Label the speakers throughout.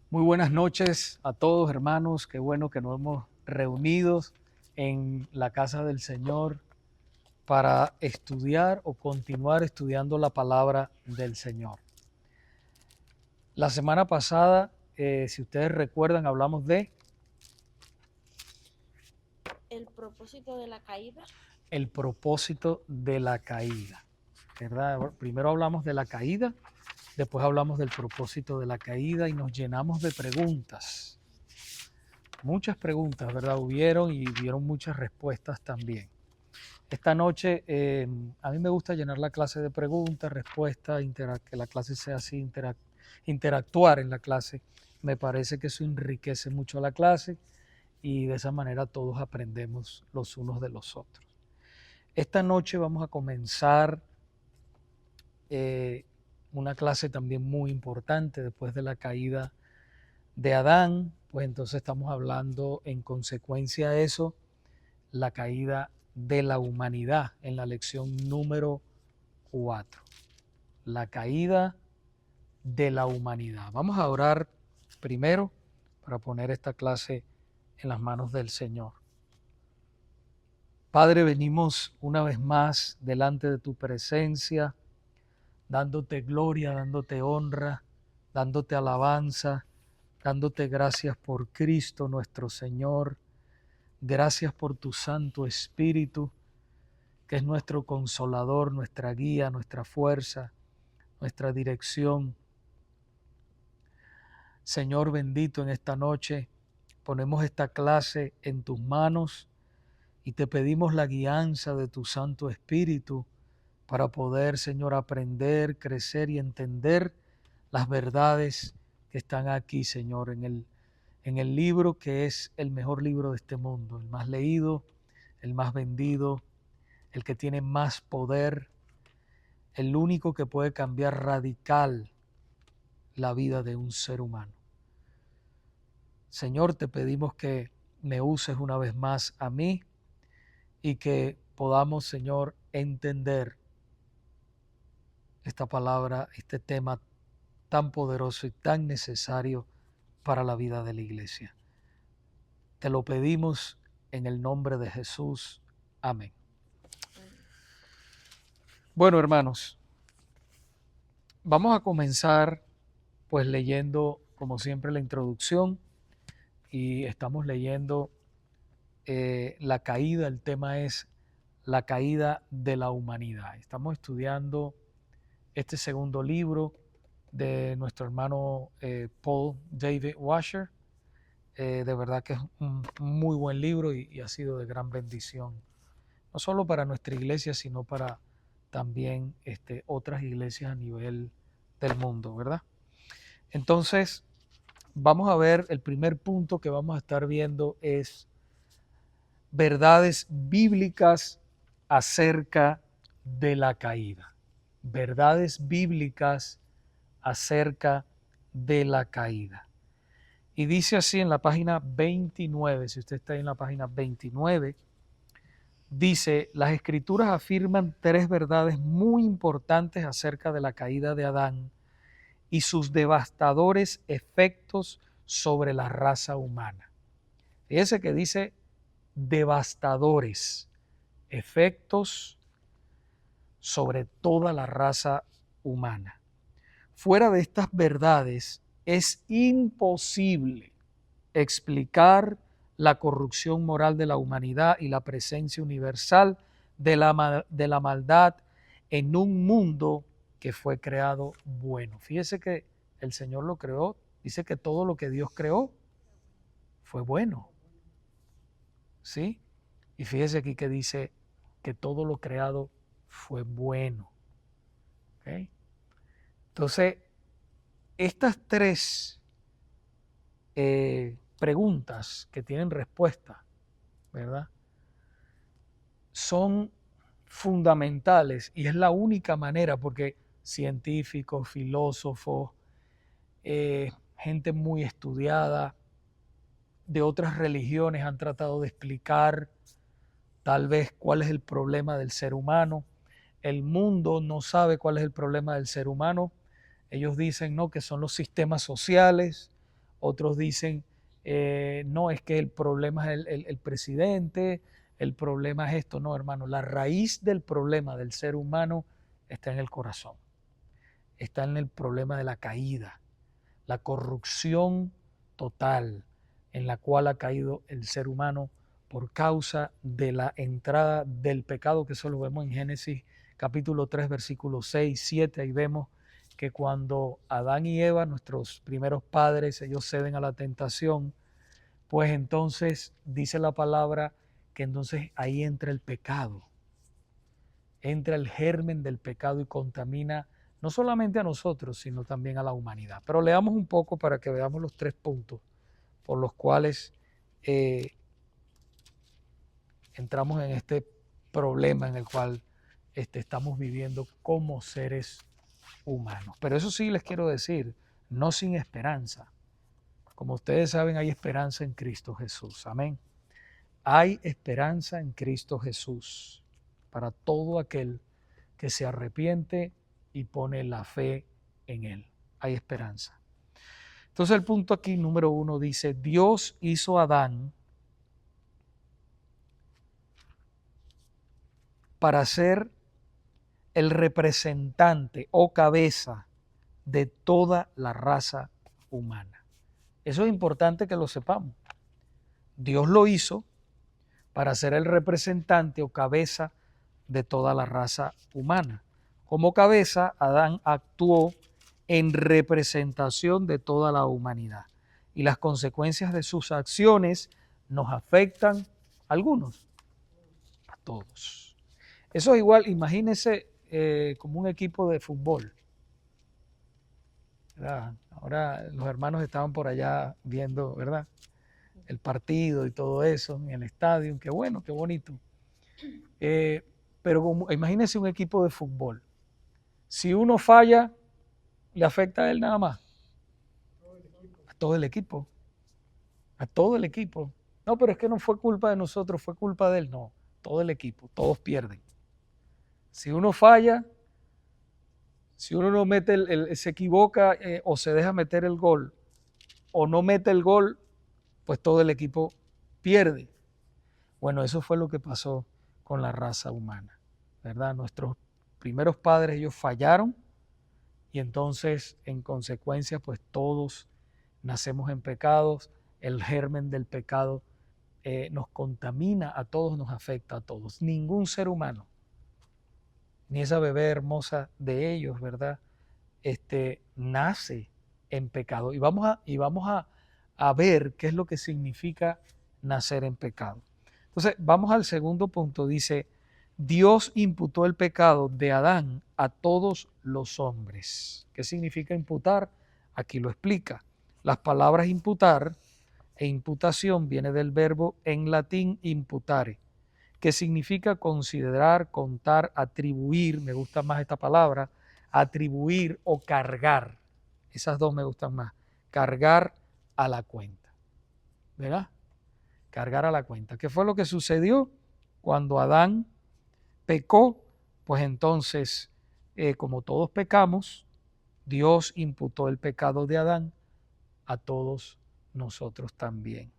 Speaker 1: Muy buenas noches a todos, hermanos. Qué bueno que nos hemos reunido en la casa del Señor para estudiar o continuar estudiando la palabra del Señor. La semana pasada, si ustedes recuerdan, hablamos de
Speaker 2: El propósito de la caída.
Speaker 1: el propósito de la caída, ¿verdad? Primero hablamos de la caída, después hablamos del propósito de la caída y nos llenamos de preguntas. Muchas preguntas, ¿verdad? Hubieron y dieron muchas respuestas también. Esta noche a mí me gusta llenar la clase de preguntas, respuestas, que la clase sea así, interactuar en la clase. Me parece que eso enriquece mucho a la clase y de esa manera todos aprendemos los unos de los otros. Esta noche vamos a comenzar una clase también muy importante después de la caída de Adán, pues entonces estamos hablando en consecuencia de eso, la caída de la humanidad en la lección número 4. La caída de la humanidad. Vamos a orar primero para poner esta clase en las manos del Señor. Padre, venimos una vez más delante de tu presencia, dándote gloria, dándote honra, dándote alabanza, dándote gracias por Cristo nuestro Señor. Gracias por tu Santo Espíritu, que es nuestro consolador, nuestra guía, nuestra fuerza, nuestra dirección. Señor bendito, en esta noche ponemos esta clase en tus manos y te pedimos la guianza de tu Santo Espíritu para poder, Señor, aprender, crecer y entender las verdades que están aquí, Señor, en el libro que es el mejor libro de este mundo, el más leído, el más vendido, el que tiene más poder, el único que puede cambiar radical la vida de un ser humano. Señor, te pedimos que me uses una vez más a mí y que podamos, Señor, entender esta palabra, este tema tan poderoso y tan necesario para la vida de la iglesia. Te lo pedimos en el nombre de Jesús. Amén. Bueno, hermanos, vamos a comenzar pues leyendo, como siempre, la introducción y estamos leyendo la caída. El tema es la caída de la humanidad. Estamos estudiando este segundo libro de nuestro hermano Paul David Washer. De verdad que es un muy buen libro y ha sido de gran bendición, no solo para nuestra iglesia, sino para también otras iglesias a nivel del mundo, ¿verdad? Entonces, vamos a ver, el primer punto que vamos a estar viendo es verdades bíblicas acerca de la caída. Verdades bíblicas acerca de la caída. Y dice así en la página 29, si usted está ahí en la página 29, dice, las escrituras afirman tres verdades muy importantes acerca de la caída de Adán y sus devastadores efectos sobre la raza humana. Fíjese que dice devastadores efectos sobre toda la raza humana. Fuera de estas verdades es imposible explicar la corrupción moral de la humanidad y la presencia universal de la maldad en un mundo que fue creado bueno. Fíjese que el Señor lo creó, dice que todo lo que Dios creó fue bueno, ¿sí? Y fíjese aquí que dice que todo lo creado fue bueno. ¿Okay? Entonces, estas tres preguntas que tienen respuesta, ¿verdad? Son fundamentales y es la única manera porque científicos, filósofos, gente muy estudiada de otras religiones han tratado de explicar tal vez cuál es el problema del ser humano. El mundo no sabe cuál es el problema del ser humano. Ellos dicen, ¿no?, que son los sistemas sociales otros dicen, no, es que el problema es el presidente, el problema es esto. No, hermano, la raíz del problema del ser humano está en el corazón, está en el problema de la caída, la corrupción total en la cual ha caído el ser humano por causa de la entrada del pecado, que eso lo vemos en Génesis capítulo 3, versículos 6, 7, ahí vemos que cuando Adán y Eva, nuestros primeros padres, ellos ceden a la tentación, pues entonces dice la palabra que entonces ahí entra el pecado, entra el germen del pecado y contamina no solamente a nosotros, sino también a la humanidad. Pero leamos un poco para que veamos los 3 puntos por los cuales entramos en este problema en el cual estamos viviendo como seres humanos. Pero eso sí les quiero decir, no sin esperanza. Como ustedes saben, hay esperanza en Cristo Jesús. Amén. Hay esperanza en Cristo Jesús para todo aquel que se arrepiente y pone la fe en Él. Hay esperanza. Entonces el punto aquí, número 1, dice, Dios hizo a Adán para ser el representante o cabeza de toda la raza humana. Eso es importante que lo sepamos. Dios lo hizo para ser el representante o cabeza de toda la raza humana. Como cabeza, Adán actuó en representación de toda la humanidad. Y las consecuencias de sus acciones nos afectan a algunos, a todos. Eso es igual, imagínense como un equipo de fútbol, ¿verdad? Ahora los hermanos estaban por allá viendo, ¿verdad?, el partido y todo eso en el estadio. Qué bueno, qué bonito. Pero imagínense un equipo de fútbol. Si uno falla, le afecta a él nada más. A todo el equipo. A todo el equipo. No, pero es que no fue culpa de nosotros, fue culpa de él. No, todo el equipo, todos pierden. Si uno falla, si uno no mete, se equivoca o se deja meter el gol o no mete el gol, pues todo el equipo pierde. Bueno, eso fue lo que pasó con la raza humana, ¿verdad? Nuestros primeros padres, ellos fallaron y entonces en consecuencia pues todos nacemos en pecados, el germen del pecado nos contamina a todos, nos afecta a todos. Ningún ser humano, ni esa bebé hermosa de ellos, ¿verdad?, nace en pecado. Y vamos a ver qué es lo que significa nacer en pecado. Entonces, vamos al segundo punto. Dice, Dios imputó el pecado de Adán a todos los hombres. ¿Qué significa imputar? Aquí lo explica. Las palabras imputar e imputación viene del verbo en latín imputare, que significa considerar, contar, atribuir, me gusta más esta palabra, atribuir o cargar. Esas dos me gustan más. Cargar a la cuenta. ¿Verdad? Cargar a la cuenta. ¿Qué fue lo que sucedió cuando Adán pecó? Pues entonces, como todos pecamos, Dios imputó el pecado de Adán a todos nosotros también.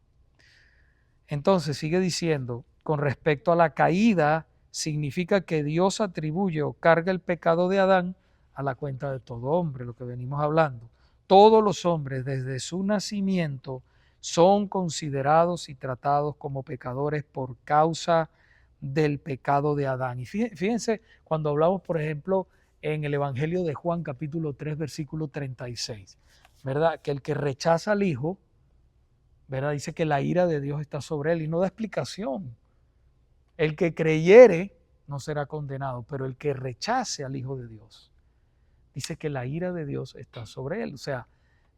Speaker 1: Entonces sigue diciendo, con respecto a la caída, significa que Dios atribuye o carga el pecado de Adán a la cuenta de todo hombre, lo que venimos hablando. Todos los hombres desde su nacimiento son considerados y tratados como pecadores por causa del pecado de Adán. Y fíjense, cuando hablamos, por ejemplo, en el Evangelio de Juan, capítulo 3, versículo 36, ¿verdad? Que el que rechaza al Hijo, ¿verdad?, dice que la ira de Dios está sobre él y no da explicación. El que creyere no será condenado, pero el que rechace al Hijo de Dios, dice que la ira de Dios está sobre él. O sea,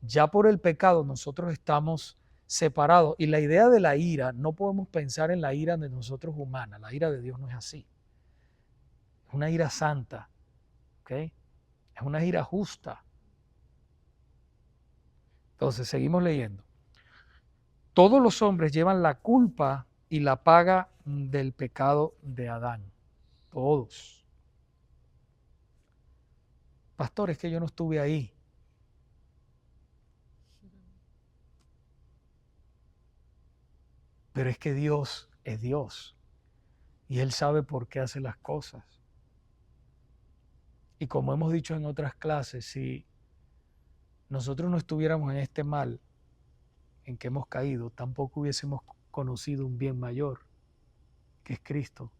Speaker 1: ya por el pecado nosotros estamos separados. Y la idea de la ira, no podemos pensar en la ira de nosotros humana. La ira de Dios no es así. Es una ira santa, ¿ok? Es una ira justa. Entonces, seguimos leyendo. Todos los hombres llevan la culpa y la paga del pecado de Adán. Todos. Pastor, es que yo no estuve ahí. Pero es que Dios es Dios y Él sabe por qué hace las cosas. Y como hemos dicho en otras clases, si nosotros no estuviéramos en este mal en que hemos caído, tampoco hubiésemos conocido un bien mayor, que es Cristo.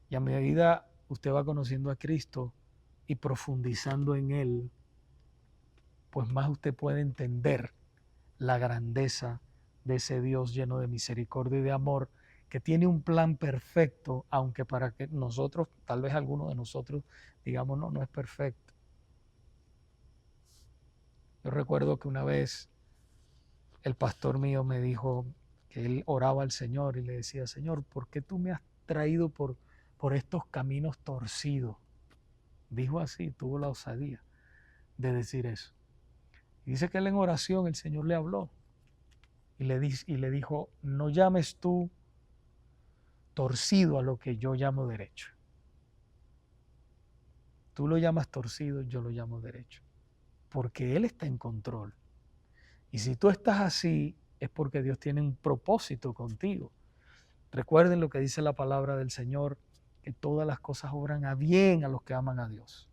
Speaker 1: Y a medida usted va conociendo a Cristo y profundizando en Él, pues más usted puede entender la grandeza de ese Dios lleno de misericordia y de amor, que tiene un plan perfecto, aunque para que nosotros, tal vez algunos de nosotros, digamos, no, no es perfecto. Yo recuerdo que una vez el pastor mío me dijo que él oraba al Señor y le decía, Señor, ¿por qué tú me has traído por estos caminos torcidos? Dijo así, tuvo la osadía de decir eso. Y dice que él en oración el Señor le habló y le dijo, no llames tú torcido a lo que yo llamo derecho. Tú lo llamas torcido, yo lo llamo derecho. Porque Él está en control. Y si tú estás así, es porque Dios tiene un propósito contigo. Recuerden lo que dice la palabra del Señor, que todas las cosas obran a bien a los que aman a Dios,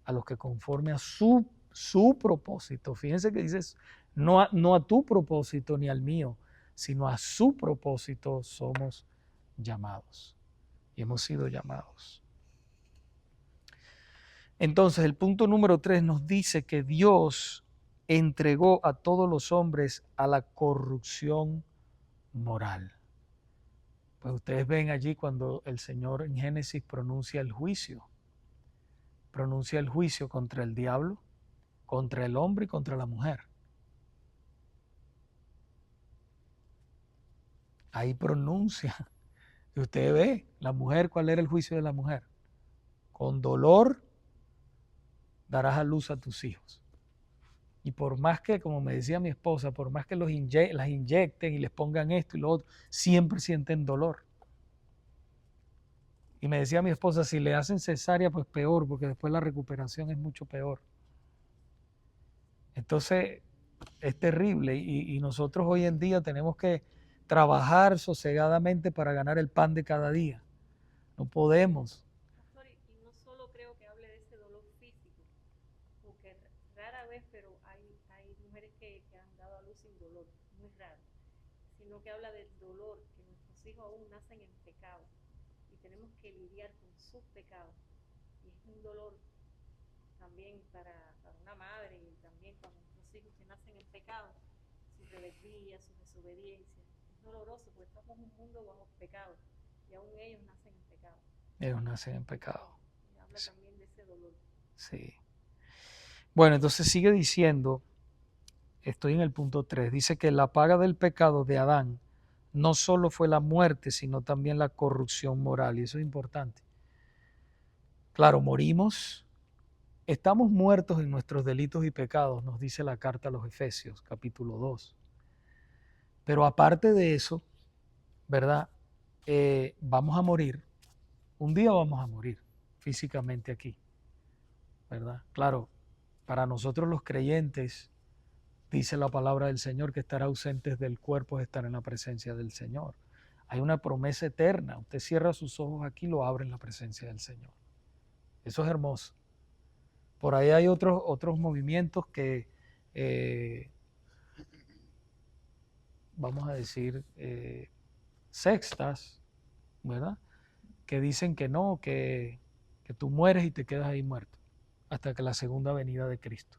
Speaker 1: a los que conforme a su propósito. Fíjense que dices, no a tu propósito ni al mío, sino a su propósito somos llamados. Y hemos sido llamados. Entonces, el punto número 3 nos dice que Dios entregó a todos los hombres a la corrupción moral. Pues ustedes ven allí cuando el Señor en Génesis pronuncia el juicio contra el diablo, contra el hombre y contra la mujer. Ahí pronuncia. Y usted ve, la mujer, ¿cuál era el juicio de la mujer? Con dolor darás a luz a tus hijos. Y por más que, como me decía mi esposa, por más que las inyecten y les pongan esto y lo otro, siempre sienten dolor. Y me decía mi esposa, si le hacen cesárea, pues peor, porque después la recuperación es mucho peor. Entonces, es terrible y nosotros hoy en día tenemos que trabajar sosegadamente para ganar el pan de cada día. No podemos.
Speaker 3: Pastor, y no solo creo que hable de ese dolor físico, porque rara vez, pero hay mujeres que han dado a luz sin dolor, muy raro, sino que habla del dolor, que nuestros hijos aún nacen en pecado y tenemos que lidiar con sus pecados. Y es un dolor también para una madre y también para nuestros hijos que nacen en pecado, su rebeldía, su desobediencia. Es doloroso porque estamos en un mundo bajo pecado y aún ellos nacen en pecado.
Speaker 1: Ellos nacen en pecado.
Speaker 3: Y habla también de ese dolor.
Speaker 1: Sí. Bueno, entonces sigue diciendo, estoy en el punto 3, dice que la paga del pecado de Adán no solo fue la muerte, sino también la corrupción moral, y eso es importante. Claro, morimos, estamos muertos en nuestros delitos y pecados, nos dice la carta a los Efesios, capítulo 2. Pero aparte de eso, ¿verdad? Vamos a morir, un día vamos a morir físicamente aquí, ¿verdad? Claro, para nosotros los creyentes, dice la palabra del Señor que estar ausentes del cuerpo es estar en la presencia del Señor. Hay una promesa eterna. Usted cierra sus ojos aquí y lo abre en la presencia del Señor. Eso es hermoso. Por ahí hay otros movimientos que, vamos a decir, sextas, ¿verdad? Que dicen que no, que tú mueres y te quedas ahí muerto hasta que la segunda venida de Cristo.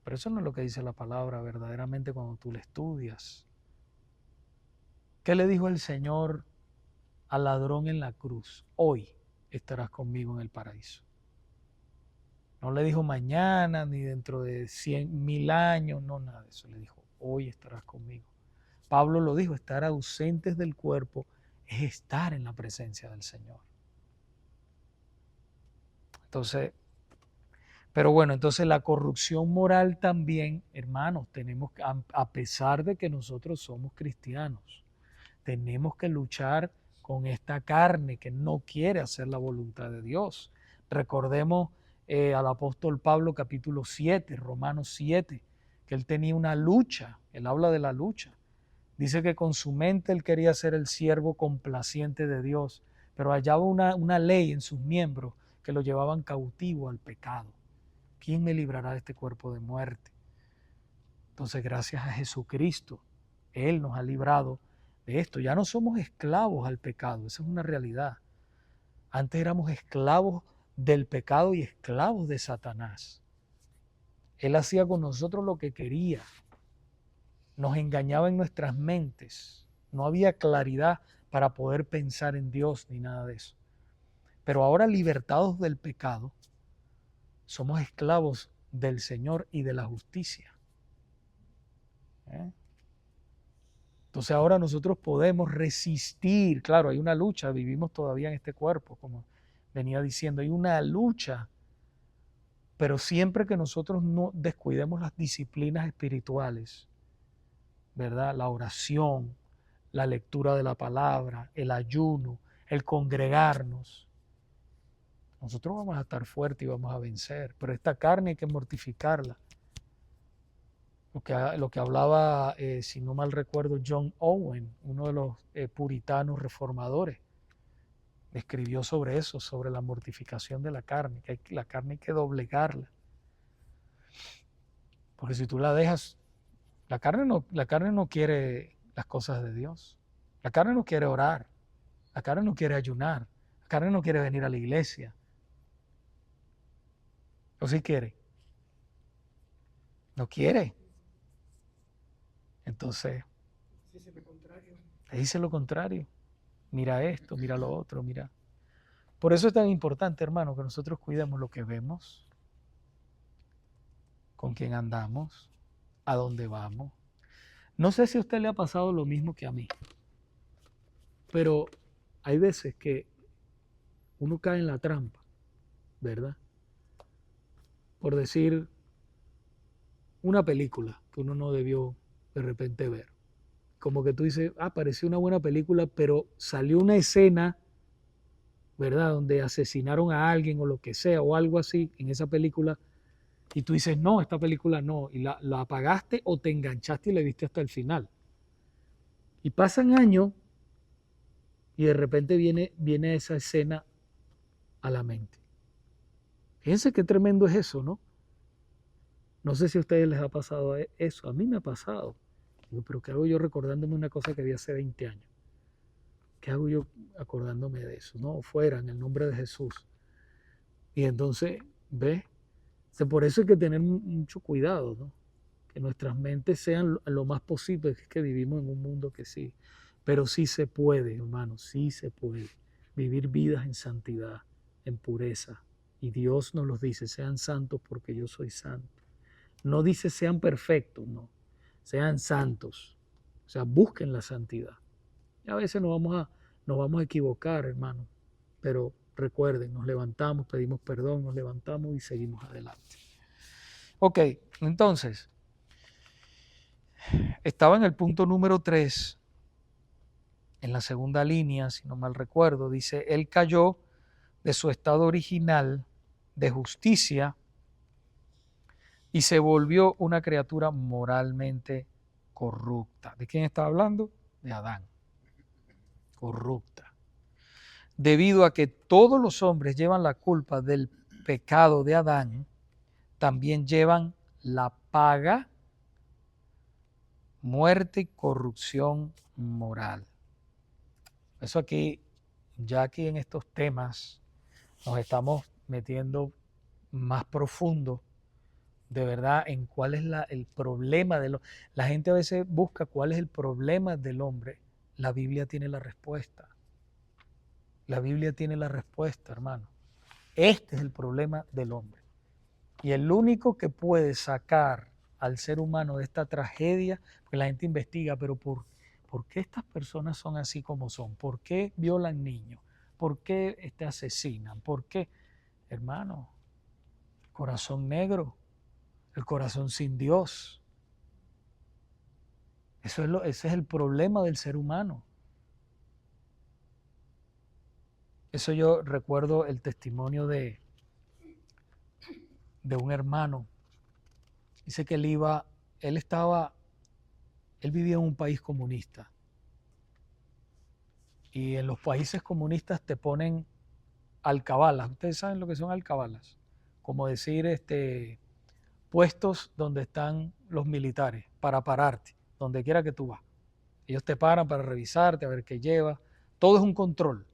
Speaker 1: Pero eso no es lo que dice la palabra verdaderamente cuando tú la estudias. ¿Qué le dijo el Señor al ladrón en la cruz? Hoy estarás conmigo en el paraíso. No le dijo mañana ni dentro de 100.000 años, no, nada de eso. Le dijo, hoy estarás conmigo. Pablo lo dijo, estar ausentes del cuerpo es estar en la presencia del Señor. Entonces, pero bueno, entonces la corrupción moral también, hermanos, tenemos que, a pesar de que nosotros somos cristianos, tenemos que luchar con esta carne que no quiere hacer la voluntad de Dios. Recordemos al apóstol Pablo capítulo 7, Romanos 7, que él tenía una lucha, él habla de la lucha. Dice que con su mente él quería ser el siervo complaciente de Dios, pero hallaba una ley en sus miembros que lo llevaban cautivo al pecado. ¿Quién me librará de este cuerpo de muerte? Entonces, gracias a Jesucristo, Él nos ha librado de esto. Ya no somos esclavos al pecado, esa es una realidad. Antes éramos esclavos del pecado y esclavos de Satanás. Él hacía con nosotros lo que quería. Nos engañaba en nuestras mentes. No había claridad para poder pensar en Dios ni nada de eso. Pero ahora, libertados del pecado, somos esclavos del Señor y de la justicia. Entonces ahora nosotros podemos resistir. Claro, hay una lucha, vivimos todavía en este cuerpo, como venía diciendo, hay una lucha, pero siempre que nosotros no descuidemos las disciplinas espirituales, ¿verdad? La oración, la lectura de la palabra, el ayuno, el congregarnos, nosotros vamos a estar fuertes y vamos a vencer, pero esta carne hay que mortificarla. Lo que hablaba, si no mal recuerdo, John Owen, uno de los puritanos reformadores, escribió sobre eso, sobre la mortificación de la carne, que la carne hay que doblegarla. Porque si tú la dejas, la carne no quiere las cosas de Dios. La carne no quiere orar. La carne no quiere ayunar. La carne no quiere venir a la iglesia. ¿O sí quiere? No quiere. Entonces, te dice lo contrario. Mira esto, mira lo otro, mira. Por eso es tan importante, hermano, que nosotros cuidemos lo que vemos, con quién andamos, a dónde vamos. No sé si a usted le ha pasado lo mismo que a mí, pero hay veces que uno cae en la trampa, ¿verdad? Por decir, una película que uno no debió de repente ver. Como que tú dices, pareció una buena película, pero salió una escena, ¿verdad? Donde asesinaron a alguien o lo que sea, o algo así en esa película, y tú dices, no, esta película no, y la apagaste o te enganchaste y la viste hasta el final. Y pasan años y de repente viene esa escena a la mente. Fíjense qué tremendo es eso, ¿no? No sé si a ustedes les ha pasado eso, a mí me ha pasado. Digo, pero ¿qué hago yo recordándome una cosa que vi hace 20 años? ¿Qué hago yo acordándome de eso? No, fuera, en el nombre de Jesús. Y entonces, ¿ves? Por eso hay que tener mucho cuidado, ¿no? Que nuestras mentes sean lo más posible, es que vivimos en un mundo que sí. Pero sí se puede, hermano, sí se puede vivir vidas en santidad, en pureza. Y Dios nos los dice, sean santos porque yo soy santo. No dice sean perfectos, no. Sean santos. O sea, busquen la santidad. Y a veces nos vamos a equivocar, hermano. Pero recuerden, nos levantamos, pedimos perdón, nos levantamos y seguimos adelante. Ok, entonces, estaba en el punto número 3, en la segunda línea, si no mal recuerdo, dice, él cayó de su estado original de justicia y se volvió una criatura moralmente corrupta. ¿De quién está hablando? De Adán. Corrupta. Debido a que todos los hombres llevan la culpa del pecado de Adán, también llevan la paga, muerte y corrupción moral. Eso aquí, ya aquí en estos temas, nos estamos metiendo más profundo, de verdad, en cuál es el problema de la gente a veces busca cuál es el problema del hombre. La Biblia tiene la respuesta. La Biblia tiene la respuesta, hermano. Este es el problema del hombre. Y el único que puede sacar al ser humano de esta tragedia, porque la gente investiga, pero ¿por qué estas personas son así como son? ¿Por qué violan niños? ¿Por qué asesinan? ¿Por qué? Hermano, corazón negro, el corazón sin Dios. Ese es el problema del ser humano. Eso yo recuerdo el testimonio de un hermano. Dice que él estaba Él vivía en un país comunista. Y en los países comunistas te ponen alcabalas. Ustedes saben lo que son alcabalas. Como decir, puestos donde están los militares para pararte, donde quiera que tú vas. Ellos te paran para revisarte, a ver qué llevas. Todo es un control.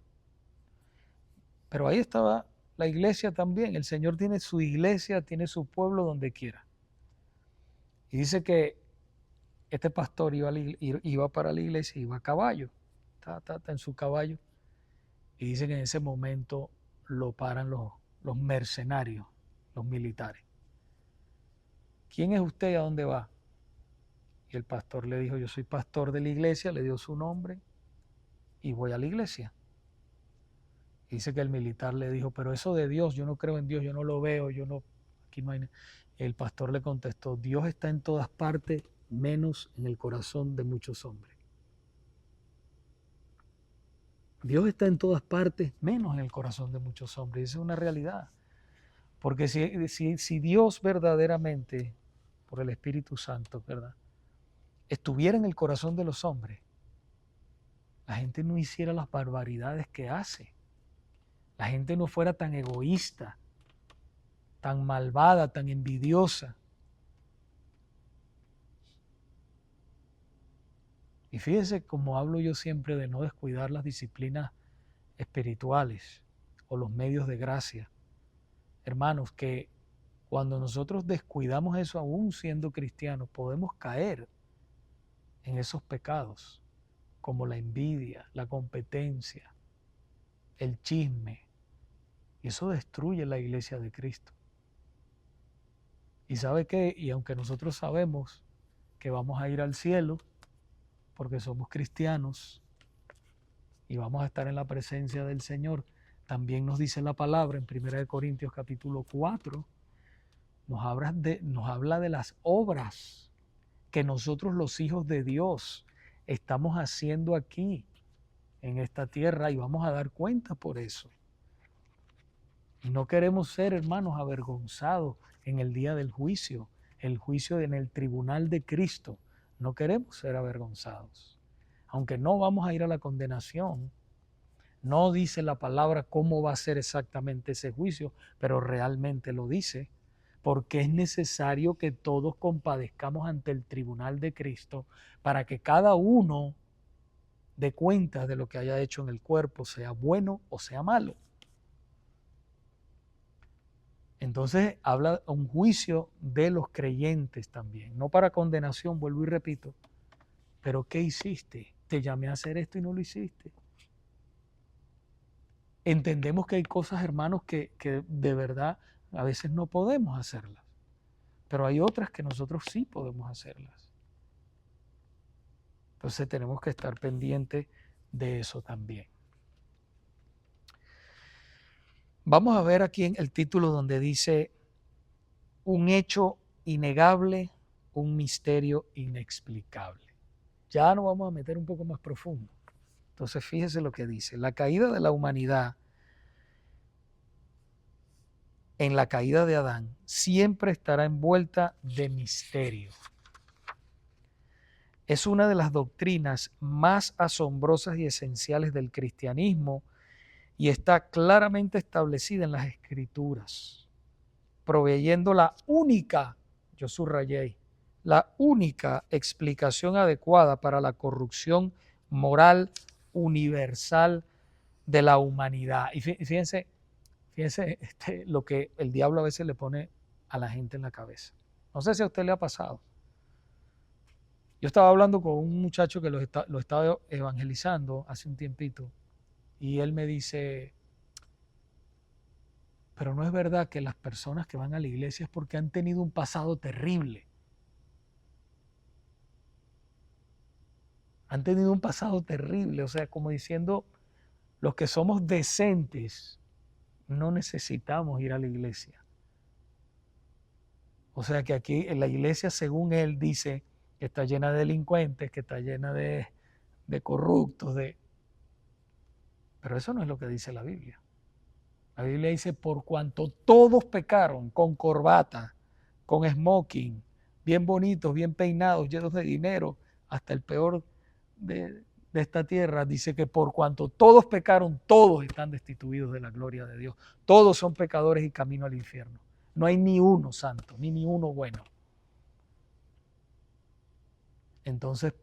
Speaker 1: Pero ahí estaba la iglesia también. El Señor tiene su iglesia, tiene su pueblo donde quiera. Y dice que este pastor iba para la iglesia, iba a caballo. Está en su caballo. Y dice que en ese momento lo paran los mercenarios, los militares. ¿Quién es usted y a dónde va? Y el pastor le dijo, yo soy pastor de la iglesia, le dio su nombre y voy a la iglesia. Y dice que el militar le dijo, pero eso de Dios, yo no creo en Dios, yo no lo veo, aquí no hay nada. El pastor le contestó, Dios está en todas partes, menos en el corazón de muchos hombres. Dios está en todas partes, menos en el corazón de muchos hombres. Y esa es una realidad. Porque si Dios verdaderamente, por el Espíritu Santo, ¿verdad?, estuviera en el corazón de los hombres, la gente no hiciera las barbaridades que hace. La gente no fuera tan egoísta, tan malvada, tan envidiosa. Y fíjense cómo hablo yo siempre de no descuidar las disciplinas espirituales o los medios de gracia. Hermanos, que cuando nosotros descuidamos eso aún siendo cristianos, podemos caer en esos pecados, como la envidia, la competencia, el chisme. Y eso destruye la iglesia de Cristo. ¿Y sabe qué? Y aunque nosotros sabemos que vamos a ir al cielo, porque somos cristianos y vamos a estar en la presencia del Señor, también nos dice la palabra en 1 Corintios capítulo 4, nos habla de las obras que nosotros los hijos de Dios estamos haciendo aquí en esta tierra y vamos a dar cuenta por eso. Y no queremos ser, hermanos, avergonzados en el día del juicio, el juicio en el tribunal de Cristo. No queremos ser avergonzados. Aunque no vamos a ir a la condenación, no dice la palabra cómo va a ser exactamente ese juicio, pero realmente lo dice, porque es necesario que todos compadezcamos ante el tribunal de Cristo para que cada uno dé cuenta de lo que haya hecho en el cuerpo, sea bueno o sea malo. Entonces habla un juicio de los creyentes también, no para condenación, vuelvo y repito, pero ¿qué hiciste? Te llamé a hacer esto y no lo hiciste. Entendemos que hay cosas, hermanos, que de verdad a veces no podemos hacerlas, pero hay otras que nosotros sí podemos hacerlas. Entonces tenemos que estar pendientes de eso también. Vamos a ver aquí en el título donde dice un hecho innegable, un misterio inexplicable. Ya nos vamos a meter un poco más profundo. Entonces fíjese lo que dice. La caída de la humanidad en la caída de Adán siempre estará envuelta de misterio. Es una de las doctrinas más asombrosas y esenciales del cristianismo y está claramente establecida en las Escrituras, proveyendo la única, yo subrayé, la única explicación adecuada para la corrupción moral universal de la humanidad. Y fíjense lo que el diablo a veces le pone a la gente en la cabeza. No sé si a usted le ha pasado. Yo estaba hablando con un muchacho que lo estaba evangelizando hace un tiempito y él me dice, pero no es verdad que las personas que van a la iglesia es porque han tenido un pasado terrible. Han tenido un pasado terrible, o sea, como diciendo, los que somos decentes no necesitamos ir a la iglesia. O sea que aquí en la iglesia, según él, dice que está llena de delincuentes, que está llena de corruptos, pero eso no es lo que dice la Biblia. La Biblia dice, por cuanto todos pecaron con corbata, con smoking, bien bonitos, bien peinados, llenos de dinero, hasta el peor de esta tierra, dice que por cuanto todos pecaron, todos están destituidos de la gloria de Dios. Todos son pecadores y camino al infierno. No hay ni uno santo, ni uno bueno. Entonces,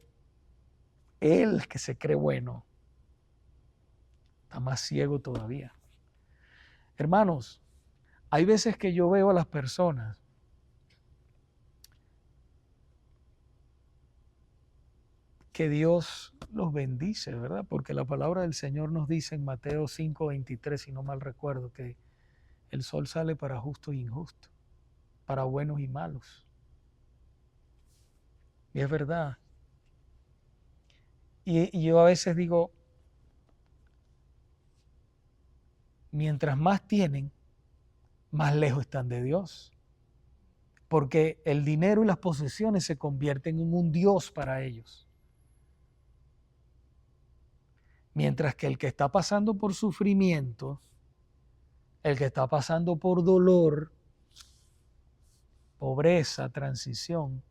Speaker 1: el que se cree bueno está más ciego todavía. Hermanos, hay veces que yo veo a las personas que Dios los bendice, ¿verdad? Porque la palabra del Señor nos dice en Mateo 5:23, si no mal recuerdo, que el sol sale para justos e injustos, para buenos y malos. Y es verdad. Y yo a veces digo, mientras más tienen, más lejos están de Dios. Porque el dinero y las posesiones se convierten en un Dios para ellos. Mientras que el que está pasando por sufrimiento, el que está pasando por dolor, pobreza, transición,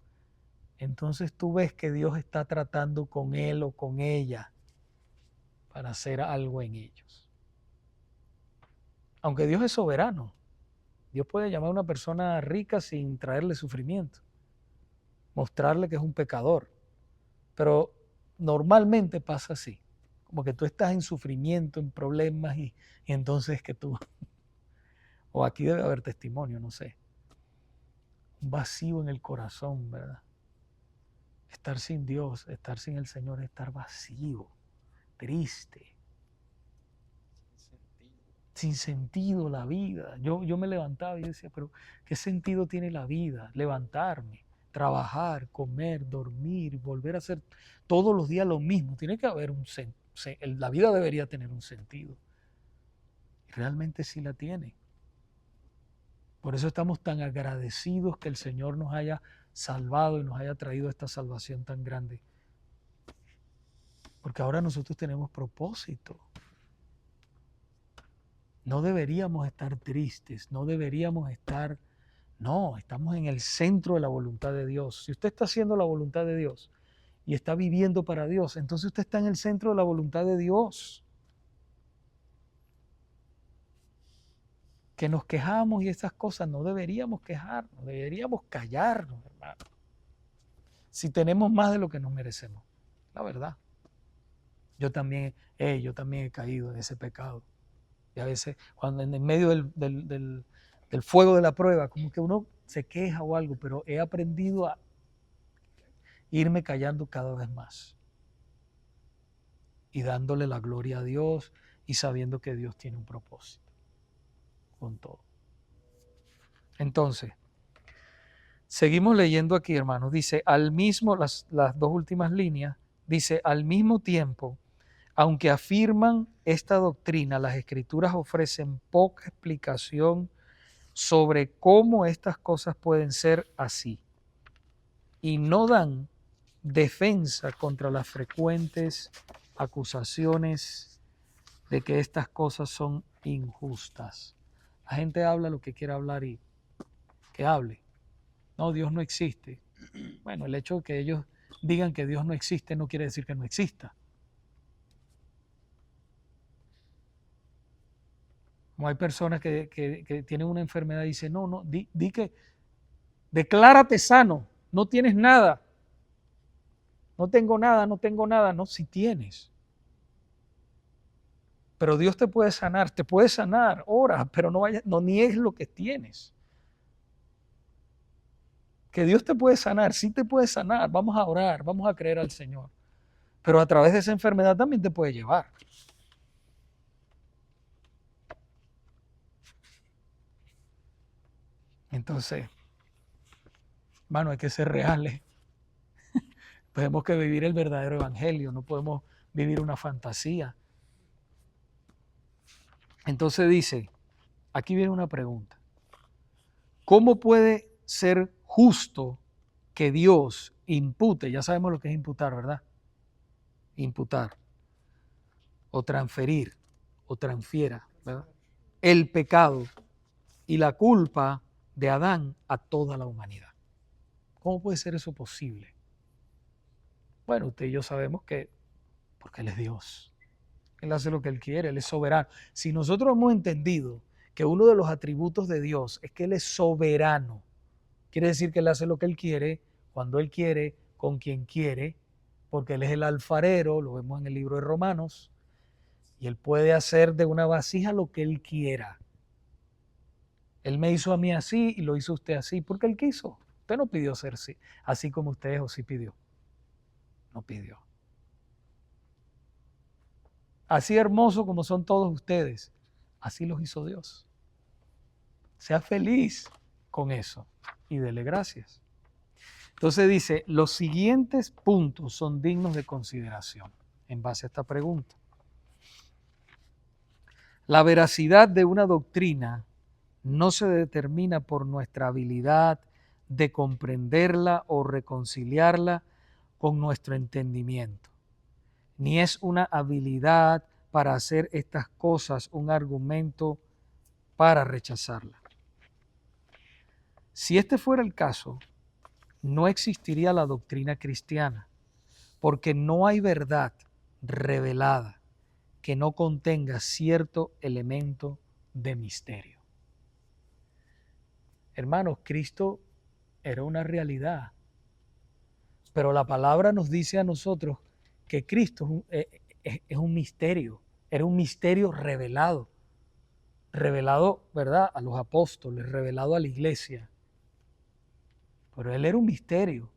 Speaker 1: entonces tú ves que Dios está tratando con él o con ella para hacer algo en ellos. Aunque Dios es soberano, Dios puede llamar a una persona rica sin traerle sufrimiento, mostrarle que es un pecador, pero normalmente pasa así. Como que tú estás en sufrimiento, en problemas y entonces que tú, o aquí debe haber testimonio, no sé, un vacío en el corazón, ¿verdad? Estar sin Dios, estar sin el Señor, es estar vacío, triste, sin sentido la vida. Yo me levantaba y decía, pero ¿qué sentido tiene la vida? Levantarme, trabajar, comer, dormir, volver a hacer todos los días lo mismo. Tiene que haber un sentido. La vida debería tener un sentido. Realmente sí la tiene. Por eso estamos tan agradecidos que el Señor nos haya salvado y nos haya traído esta salvación tan grande. Porque ahora nosotros tenemos propósito. No deberíamos estar tristes, no deberíamos estar... No, estamos en el centro de la voluntad de Dios. Si usted está haciendo la voluntad de Dios y está viviendo para Dios, entonces usted está en el centro de la voluntad de Dios. Que nos quejamos y esas cosas, no deberíamos quejarnos, deberíamos callarnos, hermano. Si tenemos más de lo que nos merecemos, la verdad. Yo también he caído en ese pecado. Y a veces, cuando en medio del fuego de la prueba, como que uno se queja o algo, pero he aprendido a irme callando cada vez más. Y dándole la gloria a Dios y sabiendo que Dios tiene un propósito con todo. Entonces, seguimos leyendo aquí, hermanos. Dice, las dos últimas líneas, dice, al mismo tiempo, aunque afirman esta doctrina, las Escrituras ofrecen poca explicación sobre cómo estas cosas pueden ser así y no dan defensa contra las frecuentes acusaciones de que estas cosas son injustas. La gente habla lo que quiera hablar y que hable. No, Dios no existe. Bueno, el hecho de que ellos digan que Dios no existe no quiere decir que no exista. Como hay personas que tienen una enfermedad y dicen, no, di que declárate sano, no tienes nada. No tengo nada, no, si tienes. Pero Dios te puede sanar, ora, pero no niegues lo que tienes. Que Dios te puede sanar, sí te puede sanar, vamos a orar, vamos a creer al Señor. Pero a través de esa enfermedad también te puede llevar. Entonces, hermano, hay que ser reales. Tenemos que vivir el verdadero evangelio, no podemos vivir una fantasía. Entonces dice, aquí viene una pregunta. ¿Cómo puede ser justo que Dios impute? Ya sabemos lo que es imputar, ¿verdad? Imputar, o transferir, o transfiera, ¿verdad? El pecado y la culpa de Adán a toda la humanidad. ¿Cómo puede ser eso posible? Bueno, usted y yo sabemos que porque Él es Dios. Él hace lo que Él quiere, Él es soberano. Si nosotros hemos entendido que uno de los atributos de Dios es que Él es soberano, quiere decir que Él hace lo que Él quiere, cuando Él quiere, con quien quiere, porque Él es el alfarero, lo vemos en el libro de Romanos, y Él puede hacer de una vasija lo que Él quiera. Él me hizo a mí así y lo hizo usted así, porque Él quiso. Usted no pidió ser así como usted es o sí pidió. No pidió. Así hermoso como son todos ustedes, así los hizo Dios. Sea feliz con eso y dele gracias. Entonces dice, los siguientes puntos son dignos de consideración en base a esta pregunta. La veracidad de una doctrina no se determina por nuestra habilidad de comprenderla o reconciliarla con nuestro entendimiento, ni es una habilidad para hacer estas cosas un argumento para rechazarla. Si este fuera el caso, no existiría la doctrina cristiana, porque no hay verdad revelada que no contenga cierto elemento de misterio. Hermanos, Cristo era una realidad, pero la palabra nos dice a nosotros que Cristo es un misterio, era un misterio revelado, ¿verdad?, a los apóstoles, revelado a la iglesia. Pero Él era un misterio.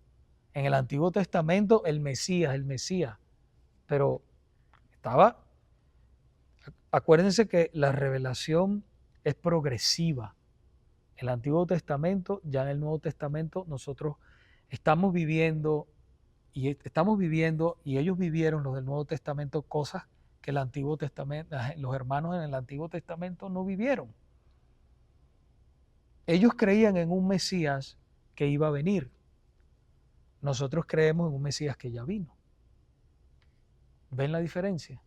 Speaker 1: En el Antiguo Testamento, el Mesías, pero acuérdense que la revelación es progresiva. El Antiguo Testamento, ya en el Nuevo Testamento, nosotros estamos viviendo y ellos vivieron, los del Nuevo Testamento, cosas que el Antiguo Testamento, los hermanos en el Antiguo Testamento no vivieron. Ellos creían en un Mesías que iba a venir. Nosotros creemos en un Mesías que ya vino. ¿Ven la diferencia?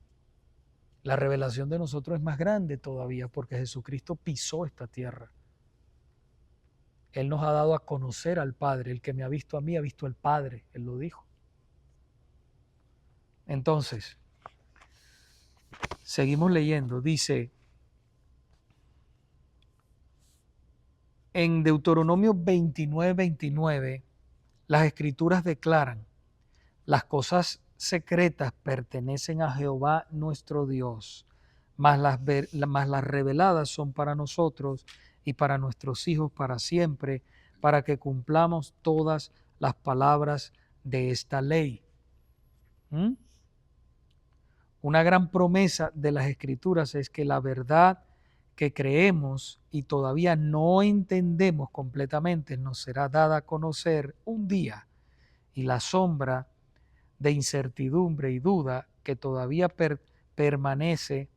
Speaker 1: La revelación de nosotros es más grande todavía porque Jesucristo pisó esta tierra. Él nos ha dado a conocer al Padre. El que me ha visto a mí ha visto al Padre. Él lo dijo. Entonces, seguimos leyendo. Dice en Deuteronomio 29:29, las Escrituras declaran: las cosas secretas pertenecen a Jehová nuestro Dios, mas las reveladas son para nosotros y para nuestros hijos para siempre, para que cumplamos todas las palabras de esta ley. Una gran promesa de las Escrituras es que la verdad que creemos y todavía no entendemos completamente nos será dada a conocer un día, y la sombra de incertidumbre y duda que todavía permanece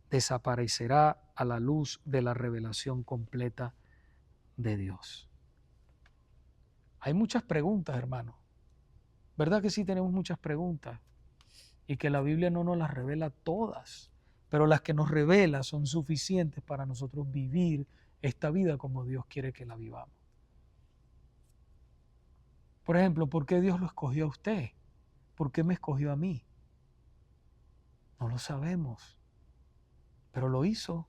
Speaker 1: desaparecerá a la luz de la revelación completa de Dios. Hay muchas preguntas, hermano. ¿Verdad que sí tenemos muchas preguntas? Y que la Biblia no nos las revela todas, pero las que nos revela son suficientes para nosotros vivir esta vida como Dios quiere que la vivamos. Por ejemplo, ¿por qué Dios lo escogió a usted? ¿Por qué me escogió a mí? No lo sabemos, pero lo hizo.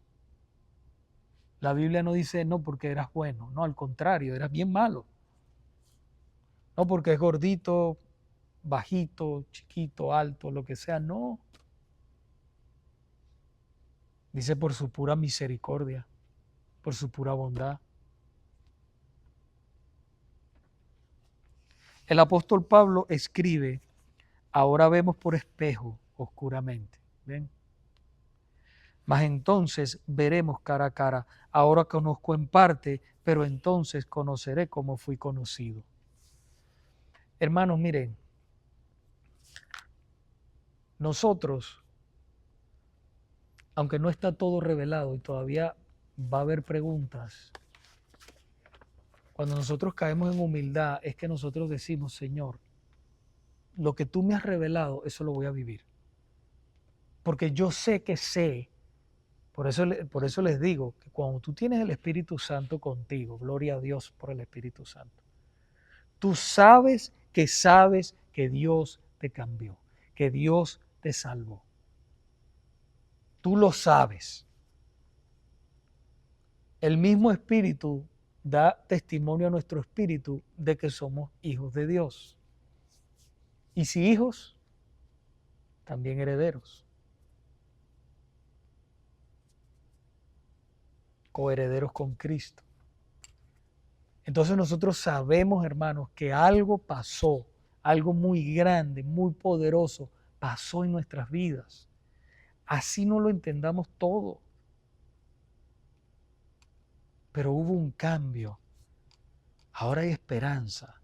Speaker 1: La Biblia no dice no porque eras bueno, no, al contrario, eras bien malo. No porque es gordito, bajito, chiquito, alto, lo que sea, no. Dice por su pura misericordia, por su pura bondad. El apóstol Pablo escribe: ahora vemos por espejo oscuramente, ¿ven? Mas entonces veremos cara a cara. Ahora conozco en parte, pero entonces conoceré como fui conocido. Hermanos, miren, nosotros, aunque no está todo revelado y todavía va a haber preguntas, cuando nosotros caemos en humildad es que nosotros decimos: Señor, lo que tú me has revelado, eso lo voy a vivir. Porque yo sé que sé. Por eso les digo que cuando tú tienes el Espíritu Santo contigo, gloria a Dios por el Espíritu Santo, tú sabes que que Dios te cambió, que Dios te salvó. Tú lo sabes. El mismo Espíritu da testimonio a nuestro espíritu de que somos hijos de Dios. Y si hijos, también herederos. Coherederos con Cristo. Entonces nosotros sabemos, hermanos, que algo pasó, algo muy grande, muy poderoso, pasó en nuestras vidas. Así no lo entendamos todo. Pero hubo un cambio. Ahora hay esperanza,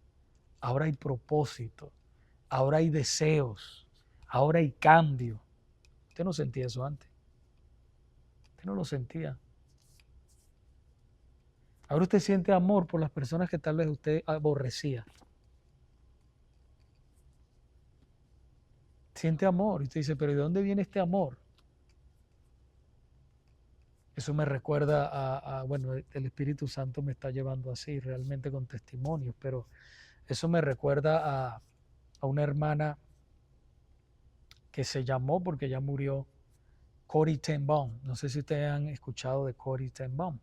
Speaker 1: ahora hay propósito, ahora hay deseos, ahora hay cambio. Usted no sentía eso antes. Usted no lo sentía. Ahora usted siente amor por las personas que tal vez usted aborrecía. Siente amor. Y usted dice, pero ¿de dónde viene este amor? Eso me recuerda bueno, el Espíritu Santo me está llevando así, realmente con testimonios, pero eso me recuerda a una hermana que se llamó, porque ya murió, Corrie ten Boom. No sé si ustedes han escuchado de Corrie ten Boom.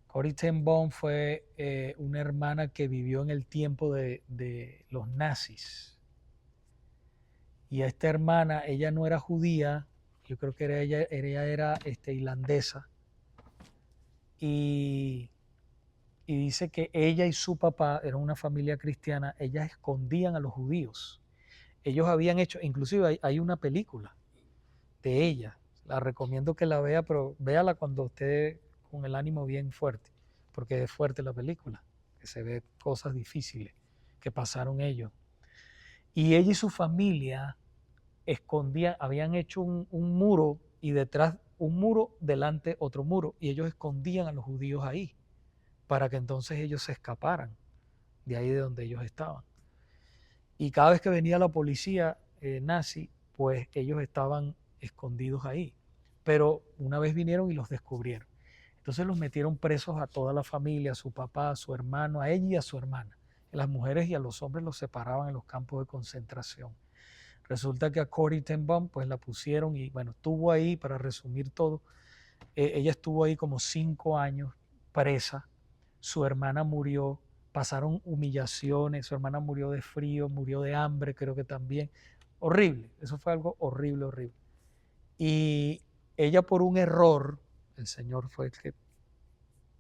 Speaker 1: Corrie ten Boom fue una hermana que vivió en el tiempo de los nazis. Y a esta hermana, ella no era judía, yo creo que ella era irlandesa. Y dice que ella y su papá, eran una familia cristiana, ellas escondían a los judíos. Ellos habían hecho, inclusive hay una película de ella, la recomiendo que la vea, pero véala cuando esté con el ánimo bien fuerte, porque es fuerte la película, que se ve cosas difíciles que pasaron ellos. Y ella y su familia escondían, habían hecho un muro y detrás un muro, delante otro muro, y ellos escondían a los judíos ahí, para que entonces ellos se escaparan de ahí de donde ellos estaban. Y cada vez que venía la policía nazi, pues ellos estaban escondidos ahí. Pero una vez vinieron y los descubrieron. Entonces los metieron presos a toda la familia, a su papá, a su hermano, a ella y a su hermana. A las mujeres y a los hombres los separaban en los campos de concentración. Resulta que a Corrie ten Boom pues la pusieron y bueno, estuvo ahí, para resumir todo, ella estuvo ahí como 5 años presa. Su hermana murió, pasaron humillaciones, su hermana murió de frío, murió de hambre, creo que también. Horrible, eso fue algo horrible, horrible. Y ella por un error, el Señor fue el que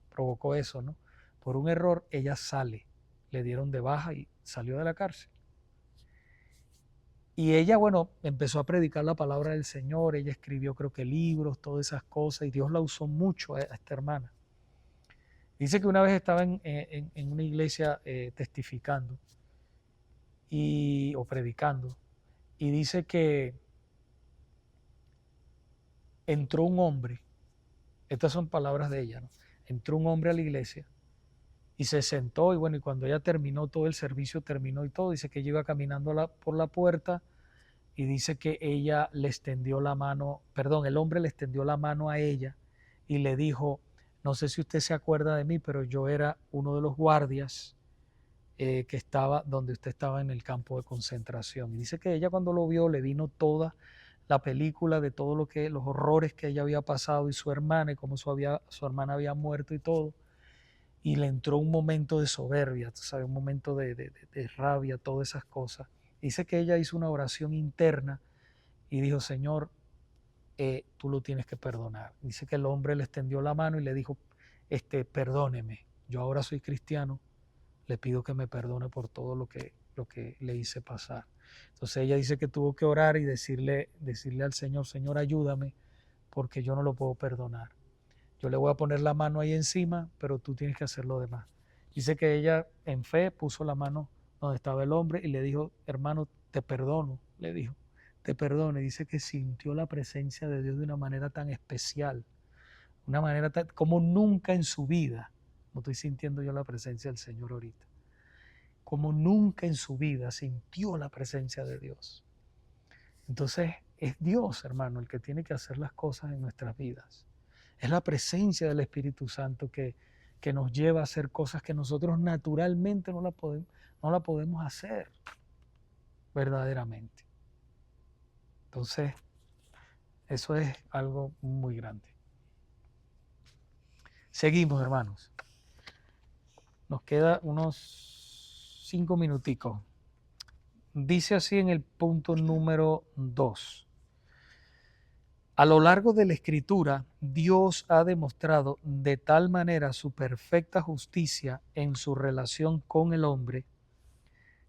Speaker 1: provocó eso, ¿no? Por un error ella sale, le dieron de baja y salió de la cárcel. Y ella, bueno, empezó a predicar la palabra del Señor, ella escribió creo que libros, todas esas cosas, y Dios la usó mucho a esta hermana. Dice que una vez estaba en una iglesia testificando o predicando, y dice que entró un hombre, estas son palabras de ella, ¿no? Entró un hombre a la iglesia y se sentó, y bueno, y cuando ella terminó todo el servicio, terminó y todo, dice que ella iba caminando por la puerta, y dice que ella le extendió la mano, perdón, el hombre le extendió la mano a ella y le dijo, no sé si usted se acuerda de mí, pero yo era uno de los guardias que estaba donde usted estaba en el campo de concentración. Y dice que ella cuando lo vio le vino toda la película de todo los horrores que ella había pasado, y su hermana, y cómo su hermana había muerto y todo. Y le entró un momento de soberbia, ¿sabes? Un momento de rabia, todas esas cosas. Dice que ella hizo una oración interna y dijo, Señor, tú lo tienes que perdonar. Dice que el hombre le extendió la mano y le dijo, perdóneme, yo ahora soy cristiano, le pido que me perdone por todo lo que le hice pasar. Entonces ella dice que tuvo que orar y decirle al Señor, Señor, ayúdame, porque yo no lo puedo perdonar. Yo le voy a poner la mano ahí encima, pero tú tienes que hacer lo demás. Dice que ella en fe puso la mano donde estaba el hombre y le dijo, hermano, te perdono, le dijo, te perdono. Y dice que sintió la presencia de Dios de una manera tan especial, una manera como nunca en su vida, como estoy sintiendo yo la presencia del Señor ahorita, como nunca en su vida sintió la presencia de Dios. Entonces es Dios, hermano, el que tiene que hacer las cosas en nuestras vidas. Es la presencia del Espíritu Santo que nos lleva a hacer cosas que nosotros naturalmente no la podemos hacer. verdaderamente. Entonces, eso es algo muy grande. Seguimos, hermanos. Nos queda unos 5 minuticos. Dice así en el punto número 2. A lo largo de la Escritura, Dios ha demostrado de tal manera su perfecta justicia en su relación con el hombre,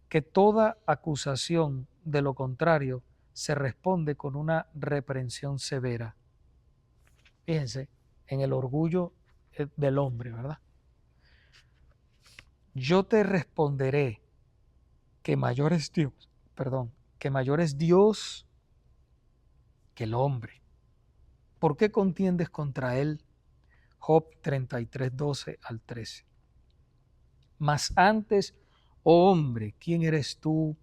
Speaker 1: que toda acusación de lo contrario se responde con una reprensión severa. Fíjense, en el orgullo del hombre, ¿verdad? Yo te responderé que mayor es Dios, que mayor es Dios que el hombre. ¿Por qué contiendes contra él? Job 33, 12 al 13. Mas antes, oh hombre, ¿quién eres tú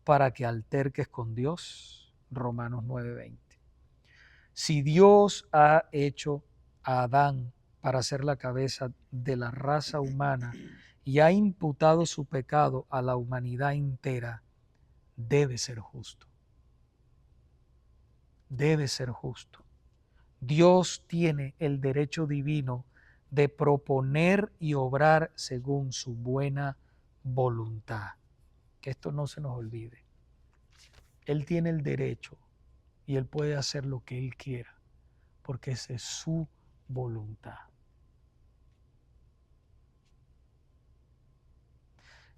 Speaker 1: para que alterques con Dios? Romanos 9, 20. Si Dios ha hecho a Adán para ser la cabeza de la raza humana y ha imputado su pecado a la humanidad entera, debe ser justo. Debe ser justo. Dios tiene el derecho divino de proponer y obrar según su buena voluntad. Que esto no se nos olvide. Él tiene el derecho y Él puede hacer lo que Él quiera, porque esa es su voluntad.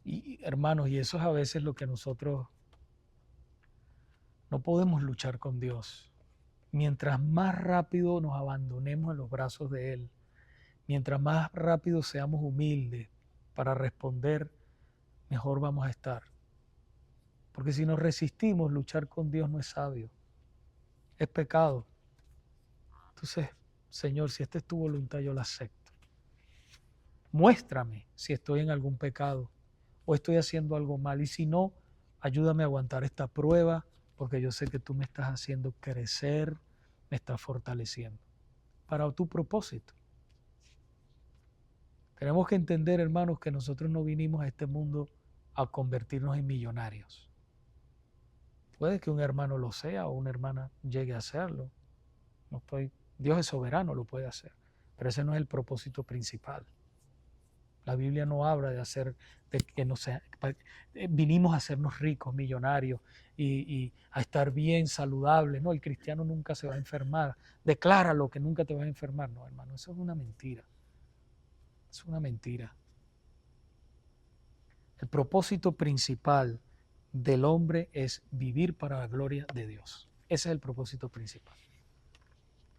Speaker 1: Y hermanos, y eso es a veces lo que nosotros no podemos luchar con Dios. Mientras más rápido nos abandonemos en los brazos de Él, mientras más rápido seamos humildes para responder, mejor vamos a estar. Porque si nos resistimos, luchar con Dios no es sabio, es pecado. Entonces, Señor, si esta es tu voluntad, yo la acepto. Muéstrame si estoy en algún pecado o estoy haciendo algo mal. Y si no, ayúdame a aguantar esta prueba, porque yo sé que tú me estás haciendo crecer, me estás fortaleciendo para tu propósito. Tenemos que entender, hermanos, que nosotros no vinimos a este mundo a convertirnos en millonarios. Puede que un hermano lo sea o una hermana llegue a serlo. Dios es soberano, lo puede hacer. Pero ese no es el propósito principal. La Biblia no habla de que no sea, vinimos a hacernos ricos, millonarios y a estar bien, saludables. No, el cristiano nunca se va a enfermar. Decláralo que nunca te vas a enfermar. No, hermano, eso es una mentira. Es una mentira. El propósito principal del hombre es vivir para la gloria de Dios. Ese es el propósito principal.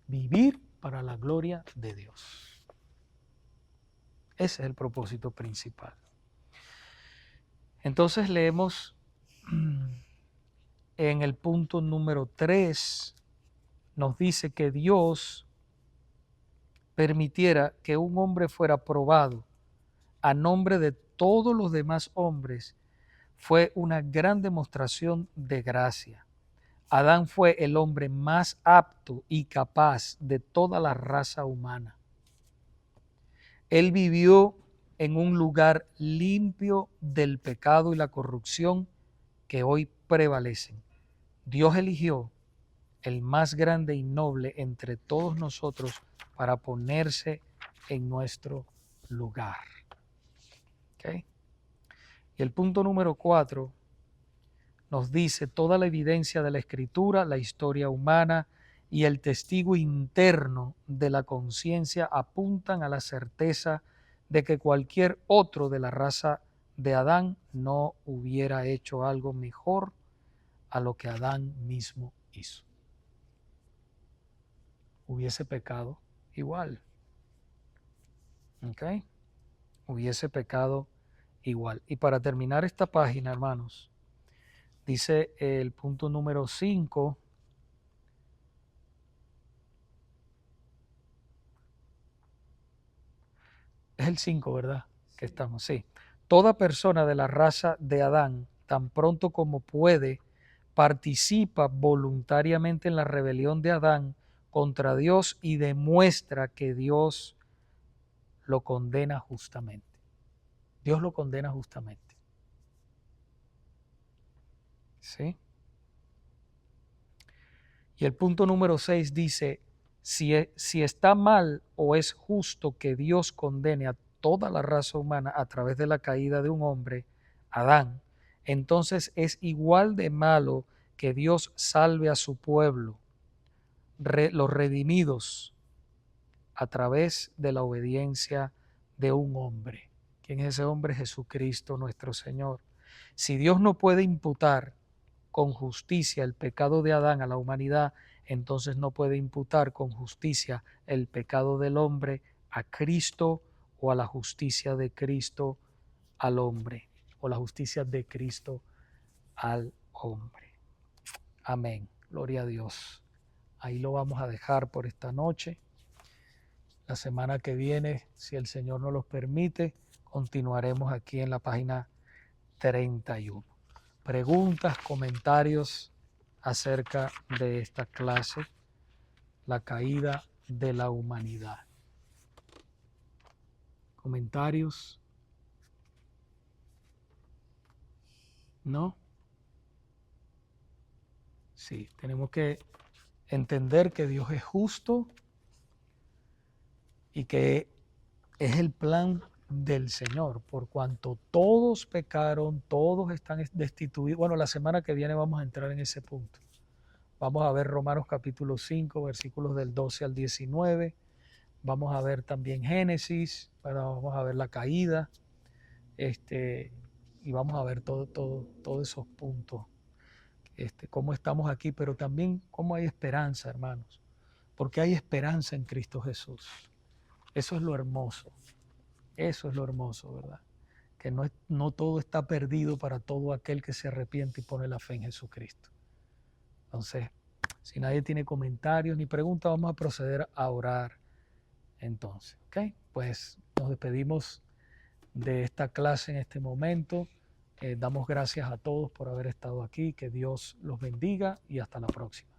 Speaker 1: Vivir para la gloria de Dios. Ese es el propósito principal. Entonces leemos en el punto número 3, nos dice que Dios permitiera que un hombre fuera probado a nombre de todos los demás hombres fue una gran demostración de gracia. Adán fue el hombre más apto y capaz de toda la raza humana. Él vivió en un lugar limpio del pecado y la corrupción que hoy prevalecen. Dios eligió el más grande y noble entre todos nosotros para ponerse en nuestro lugar. ¿Okay? Y el punto número 4 nos dice toda la evidencia de la Escritura, la historia humana y el testigo interno de la conciencia apuntan a la certeza de que cualquier otro de la raza de Adán no hubiera hecho algo mejor a lo que Adán mismo hizo. Hubiese pecado igual. ¿Ok? Hubiese pecado igual. Y para terminar esta página, hermanos, dice el punto número 5. Es el 5, ¿verdad? Que estamos, sí. Toda persona de la raza de Adán, tan pronto como puede, participa voluntariamente en la rebelión de Adán contra Dios y demuestra que Dios lo condena justamente. Dios lo condena justamente. ¿Sí? Y el punto número 6 dice, si está mal o es justo que Dios condene a toda la raza humana a través de la caída de un hombre, Adán, entonces es igual de malo que Dios salve a su pueblo, los redimidos, a través de la obediencia de un hombre. ¿Quién es ese hombre? Jesucristo nuestro Señor. Si Dios no puede imputar con justicia el pecado de Adán a la humanidad, entonces no puede imputar con justicia el pecado del hombre a Cristo o a la justicia de Cristo al hombre, o la justicia de Cristo al hombre. Amén. Gloria a Dios. Ahí lo vamos a dejar por esta noche. La semana que viene, si el Señor nos lo permite, continuaremos aquí en la página 31. Preguntas, comentarios acerca de esta clase, la caída de la humanidad. ¿Comentarios? ¿No? Sí, tenemos que entender que Dios es justo y que es el plan del Señor, por cuanto todos pecaron, todos están destituidos. Bueno, la semana que viene vamos a entrar en ese punto. Vamos a ver Romanos capítulo 5, versículos del 12 al 19. Vamos a ver también Génesis, vamos a ver la caída, y vamos a ver todos esos puntos, cómo estamos aquí, pero también cómo hay esperanza, hermanos, porque hay esperanza en Cristo Jesús. Eso es lo hermoso. Eso es lo hermoso, ¿verdad? Que no todo está perdido para todo aquel que se arrepiente y pone la fe en Jesucristo. Entonces, si nadie tiene comentarios ni preguntas, vamos a proceder a orar entonces. ¿Ok? Pues nos despedimos de esta clase en este momento. Damos gracias a todos por haber estado aquí. Que Dios los bendiga y hasta la próxima.